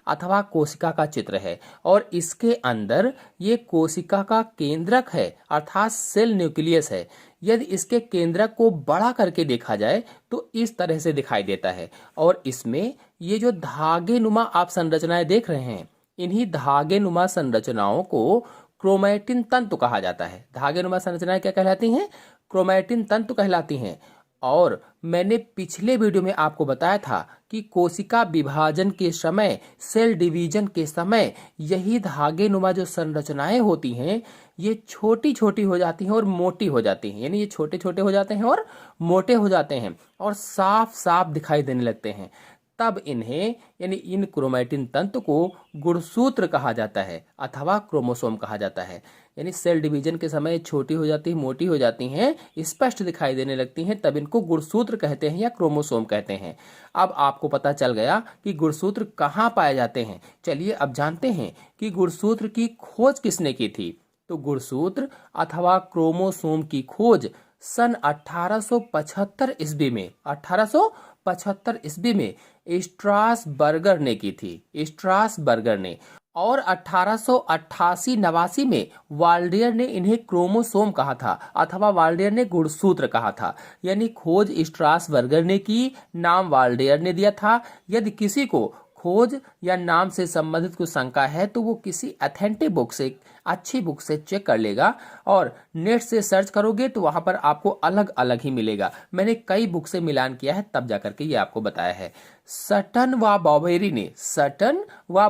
अथवा कोशिका का चित्र है और इसके अंदर ये कोशिका का केंद्रक है अर्थात सेल न्यूक्लियस है। यदि इसके केंद्रक को बड़ा करके देखा जाए तो इस तरह से दिखाई देता है और इसमें ये जो धागे नुमा आप संरचनाएं देख रहे हैं, इन्हीं धागे नुमा संरचनाओं को क्रोमैटिन तंतु कहा जाता है। धागे नुमा संरचनाएं क्या कहलाती हैं? क्रोमैटिन तंतु कहलाती हैं। और मैंने पिछले वीडियो में आपको बताया था कि कोशिका विभाजन के समय, सेल डिवीजन के समय यही धागे नुमा जो संरचनाएं होती हैं ये छोटी छोटी हो जाती हैं और मोटी हो जाती हैं। यानी ये छोटे छोटे हो जाते हैं और मोटे हो जाते हैं और साफ साफ दिखाई देने लगते हैं। तब इन्हें यानी इन क्रोमैटिन तंतु को गुणसूत्र कहा जाता है अथवा क्रोमोसोम कहा जाता है। यानी सेल डिवीजन के समय छोटी हो जाती है, मोटी हो जाती हैं, स्पष्ट दिखाई देने लगती हैं, तब इनको गुणसूत्र कहते हैं या क्रोमोसोम कहते हैं। अब आपको पता चल गया कि गुणसूत्र कहाँ पाए जाते हैं। चलिए अब जानते हैं कि गुणसूत्र की खोज किसने की थी। तो गुणसूत्र अथवा क्रोमोसोम की खोज सन 1875 ईस्वी में 1875 ईस्वी में स्ट्रासबर्गर ने की थी, स्ट्रासबर्गर ने। और 1888-89 में वाल्डियर ने इन्हें क्रोमोसोम कहा था अथवा वाल्डियर ने गुणसूत्र कहा था। यानी खोज स्ट्रासबर्गर ने की, नाम वाल्डियर ने दिया था। यदि किसी को खोज या नाम से संबंधित कुछ शंका है तो वो किसी अथेंटिक बुक से, अच्छी बुक से चेक कर लेगा और नेट से सर्च करोगे तो वहां पर आपको अलग अलग ही मिलेगा। मैंने कई बुक से मिलान किया है तब जाकर के ये आपको बताया है। सटन व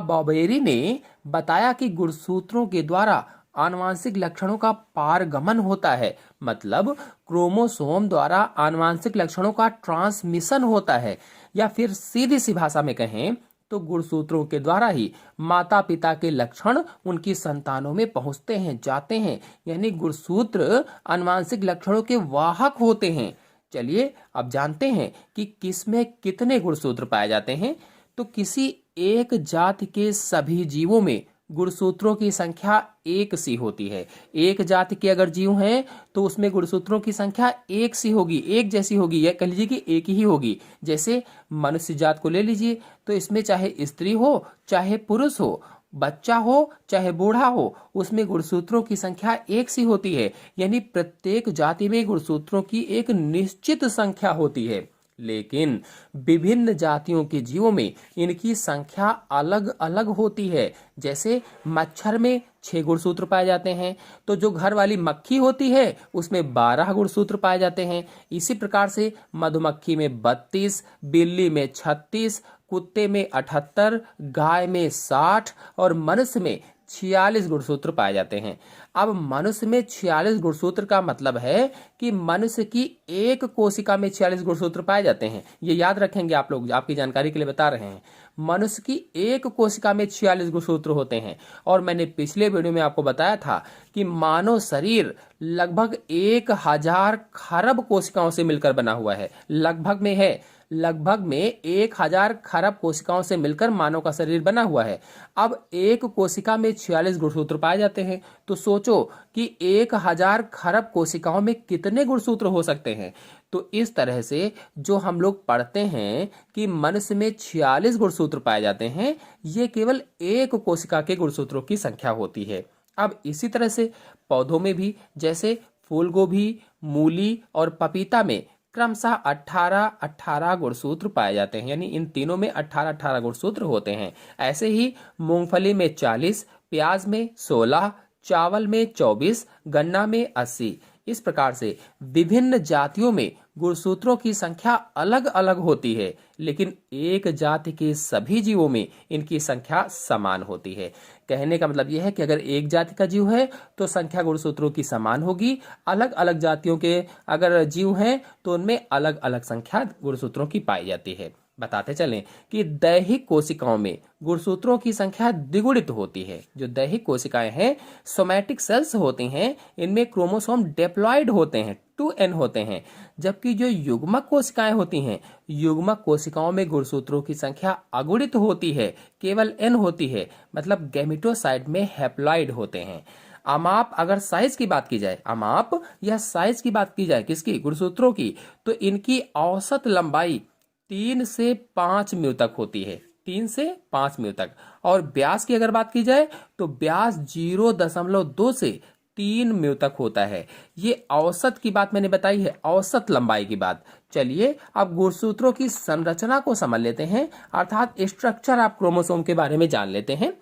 बॉबेरी ने बताया कि गुणसूत्रों के द्वारा आनुवांशिक लक्षणों का पारगमन होता है। मतलब क्रोमोसोम द्वारा आनुवांशिक लक्षणों का ट्रांसमिशन होता है, या फिर सीधी सी भाषा में कहें तो गुणसूत्रों के द्वारा ही माता पिता के लक्षण उनकी संतानों में पहुंचते हैं, जाते हैं। यानी गुणसूत्र आनुवांशिक लक्षणों के वाहक होते हैं। चलिए अब जानते हैं कि किसमें कितने गुणसूत्र पाए जाते हैं। तो किसी एक जाति के सभी जीवों में गुणसूत्रों की संख्या एक सी होती है। एक जाति के अगर जीव हैं तो उसमें गुणसूत्रों की संख्या एक सी होगी, एक जैसी होगी, या कह लीजिए कि एक ही होगी। जैसे मनुष्य जात को ले लीजिए तो इसमें चाहे स्त्री हो चाहे पुरुष हो, बच्चा हो चाहे बूढ़ा हो, उसमें गुणसूत्रों की संख्या एक सी होती है। यानी प्रत्येक जाति में गुणसूत्रों की एक निश्चित संख्या होती है। लेकिन विभिन्न जातियों के जीवों में इनकी संख्या अलग अलग होती है। जैसे मच्छर में 6 गुणसूत्र पाए जाते हैं, तो जो घर वाली मक्खी होती है उसमें 12 गुणसूत्र पाए जाते हैं। इसी प्रकार से मधुमक्खी में 32, बिल्ली में 36, कुत्ते में 78, गाय में 60 और मनुष्य में 46 गुणसूत्र पाए जाते हैं। अब मनुष्य में 46 गुणसूत्र का मतलब है कि मनुष्य की एक कोशिका में 46 गुणसूत्र पाए जाते हैं। ये याद रखेंगे आप लोग, आपकी जानकारी के लिए बता रहे हैं। मनुष्य की एक कोशिका में 46 गुणसूत्र होते हैं। और मैंने पिछले वीडियो में आपको बताया था कि मानव शरीर लगभग 1000 खरब कोशिकाओं से मिलकर बना हुआ है। लगभग में 1000 खरब कोशिकाओं से मिलकर मानव का शरीर बना हुआ है। अब एक कोशिका में 46 गुणसूत्र पाए जाते हैं, तो सोचो कि 1000 खरब कोशिकाओं में कितने गुणसूत्र हो सकते हैं। तो इस तरह से जो हम लोग पढ़ते हैं कि मनुष्य में 46 गुणसूत्र पाए जाते हैं, ये केवल एक कोशिका के गुणसूत्रों की संख्या होती है। अब इसी तरह से पौधों में भी, जैसे फूल गोभी, मूली और पपीता में क्रमशः 18 गुणसूत्र पाए जाते हैं। यानी इन तीनों में 18 गुणसूत्र होते हैं। ऐसे ही मूंगफली में 40, प्याज में 16, चावल में 24, गन्ना में 80। इस प्रकार से विभिन्न जातियों में गुणसूत्रों की संख्या अलग अलग होती है, लेकिन एक जाति के सभी जीवों में इनकी संख्या समान होती है। कहने का मतलब यह है कि अगर एक जाति का जीव है तो संख्या गुणसूत्रों की समान होगी। अलग अलग जातियों के अगर जीव हैं तो उनमें अलग अलग संख्या गुणसूत्रों की पाई जाती है। बताते चलें कि दैहिक कोशिकाओं में गुणसूत्रों की संख्या द्विगुणित होती है। जो दैहिक कोशिकाएं हैं, सोमैटिक सेल्स होती हैं, इनमें क्रोमोसोम डिप्लॉयड होते हैं, 2n होते हैं। जबकि जो युग्मक कोशिकाएं होती हैं, युग्मक कोशिकाओं में गुणसूत्रों की संख्या अगुणित होती है, केवल n होती है। मतलब गैमेटोसाइट में हैप्लॉयड होते हैं। अमाप अगर साइज की बात की जाए, अमाप या साइज की बात की जाए किसकी? गुणसूत्रों की, तो इनकी औसत लंबाई 3 से 5 म्यू तक होती है। 3 से 5 म्यू तक। और व्यास की अगर बात की जाए तो व्यास 0.2 से 3 म्यू तक होता है। ये औसत की बात मैंने बताई है, औसत लंबाई की बात। चलिए अब गुणसूत्रों की संरचना को समझ लेते हैं, अर्थात स्ट्रक्चर ऑफ क्रोमोसोम के बारे में जान लेते हैं।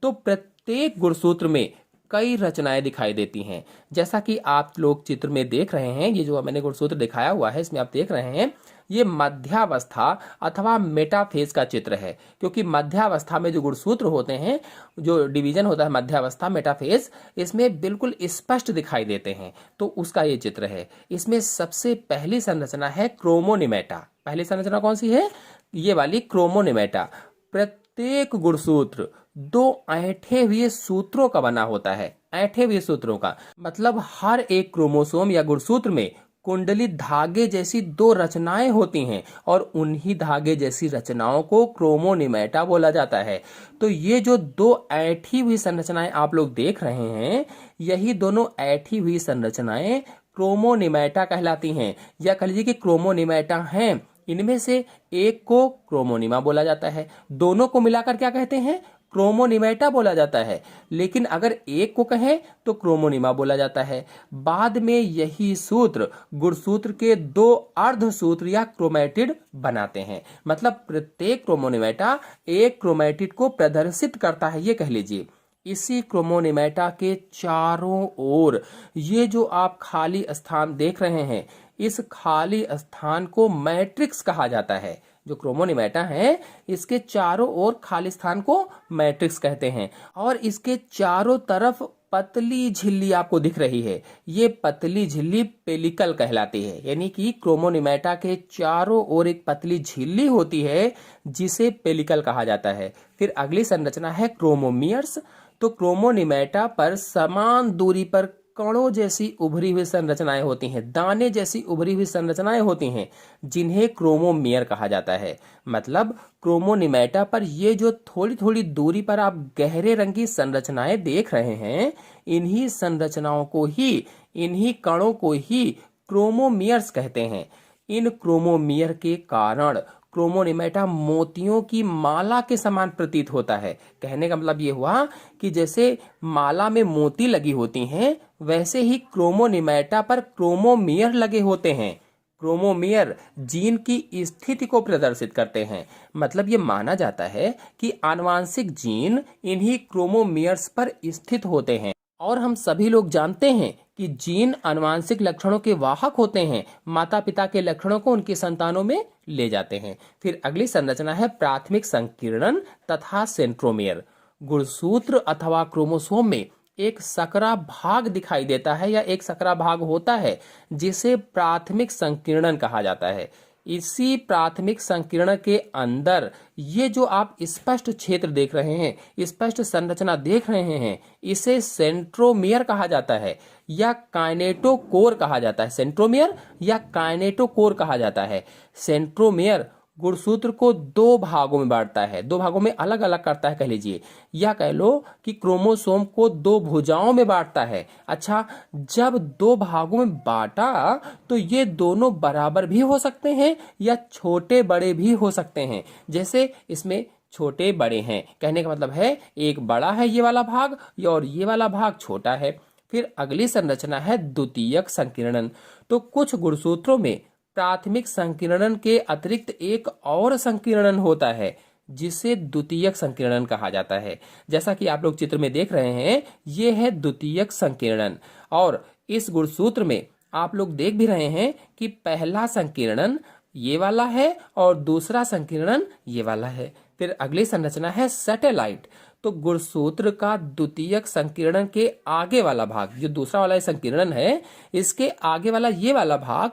तो प्रत्येक गुणसूत्र में कई रचनाएं दिखाई देती हैं। जैसा कि आप लोग चित्र में देख रहे हैं, ये जो मैंने गुणसूत्र दिखाया हुआ है इसमें आप देख रहे हैं, ये मध्यावस्था अथवा मेटाफेज का चित्र है। क्योंकि मध्यावस्था में जो गुणसूत्र होते हैं, जो डिवीजन होता है मध्यावस्था मेटाफेज, इसमें बिल्कुल स्पष्ट दिखाई देते हैं, तो उसका ये चित्र है। इसमें सबसे पहली संरचना है क्रोमोनिमेटा। पहली संरचना कौन सी है? ये वाली क्रोमोनिमेटा। प्रत्येक गुणसूत्र 2 ऐंठे हुए सूत्रों का बना होता है। ऐंठे हुए सूत्रों का मतलब हर एक क्रोमोसोम या गुणसूत्र में कुंडलित धागे जैसी 2 रचनाएं होती हैं, और उन्हीं धागे जैसी रचनाओं को क्रोमोनिमेटा बोला जाता है। तो ये जो 2 ऐंठी हुई संरचनाएं आप लोग देख रहे हैं, यही दोनों ऐंठी हुई संरचनाएं क्रोमोनिमेटा कहलाती हैं, या कह लीजिए कि क्रोमोनिमेटा हैं। इनमें से एक को क्रोमोनिमा बोला जाता है, दोनों को मिलाकर क्या कहते हैं? क्रोमोनिमेटा बोला जाता है। लेकिन अगर एक को कहें तो क्रोमोनिमा बोला जाता है। बाद में यही सूत्र गुणसूत्र के 2 अर्धसूत्र या क्रोमैटिड बनाते हैं। मतलब प्रत्येक क्रोमोनिमेटा एक क्रोमैटिड को प्रदर्शित करता है, ये कह लीजिए। इसी क्रोमोनिमेटा के चारों ओर ये जो आप खाली स्थान देख रहे हैं, इस खाली स्थान को मैट्रिक्स कहा जाता है। जो क्रोमोनिमेटा है, इसके चारों ओर खाली स्थान को मैट्रिक्स कहते हैं। और इसके चारों तरफ पतली झिल्ली आपको दिख रही है, ये पतली झिल्ली पेलिकल कहलाती है। यानी कि क्रोमोनिमेटा के चारों ओर एक पतली झिल्ली होती है, जिसे पेलिकल कहा जाता है। फिर अगली संरचना है क्रोमोमियर्स। तो क्रोमोनिमेटा पर समान दूरी पर कणों जैसी उभरी हुई संरचनाएं होती हैं, दाने जैसी उभरी हुई संरचनाएं होती हैं, जिन्हें क्रोमोमियर कहा जाता है। मतलब क्रोमोनिमेटा पर ये जो थोड़ी थोड़ी दूरी पर आप गहरे रंग की संरचनाएं देख रहे हैं, इन्हीं संरचनाओं को ही, इन्हीं कणों को ही क्रोमोमियर्स कहते हैं। इन क्रोमोमियर के कारण क्रोमोनिमेटा मोतियों की माला के समान प्रतीत होता है। कहने का मतलब ये हुआ कि जैसे माला में मोती लगी होती हैं, वैसे ही क्रोमोनिमेटा पर क्रोमोमियर लगे होते हैं। क्रोमोमियर जीन की स्थिति को प्रदर्शित करते हैं। मतलब ये माना जाता है कि आनुवांशिक जीन इन्हीं क्रोमोमियर्स पर स्थित होते हैं। और हम सभी लोग जानते हैं कि जीन आनुवांशिक लक्षणों के वाहक होते हैं, माता पिता के लक्षणों को उनकी संतानों में ले जाते हैं। फिर अगली संरचना है प्राथमिक संकीर्णन तथा सेंट्रोमियर। गुणसूत्र अथवा क्रोमोसोम में एक सकरा भाग दिखाई देता है, या एक सकरा भाग होता है, जिसे प्राथमिक संकीर्णन कहा जाता है। इसी प्राथमिक संकीर्ण के अंदर ये जो आप स्पष्ट क्षेत्र देख रहे हैं, स्पष्ट संरचना देख रहे हैं, इसे सेंट्रोमियर कहा जाता है, या काइनेटोकोर कहा जाता है। सेंट्रोमियर या काइनेटोकोर कहा जाता है। सेंट्रोमियर गुणसूत्र को 2 भागों में बांटता है, 2 भागों में अलग अलग करता है कह लीजिए, या कह लो कि क्रोमोसोम को 2 भुजाओं में बांटता है। अच्छा, जब 2 भागों में बांटा तो ये दोनों बराबर भी हो सकते हैं या छोटे बड़े भी हो सकते हैं। जैसे इसमें छोटे बड़े हैं, कहने का मतलब है एक बड़ा है ये वाला भाग, और ये वाला भाग छोटा है। फिर अगली संरचना है द्वितीयक संकीर्णन। तो कुछ गुणसूत्रों में प्राथमिक संकीर्णन के अतिरिक्त एक और संकीर्णन होता है, जिसे द्वितीयक संकीर्णन कहा जाता है। जैसा कि आप लोग चित्र में देख रहे हैं, ये है द्वितीयक संकीर्णन। और इस गुणसूत्र में आप लोग देख भी रहे हैं कि पहला संकीर्णन ये वाला है और दूसरा संकीर्णन ये वाला है। फिर अगली संरचना है सैटेलाइट। तो गुणसूत्र का द्वितीयक संकीर्णन के आगे वाला भाग, जो दूसरा वाला संकीर्णन है, इसके आगे वाला ये वाला भाग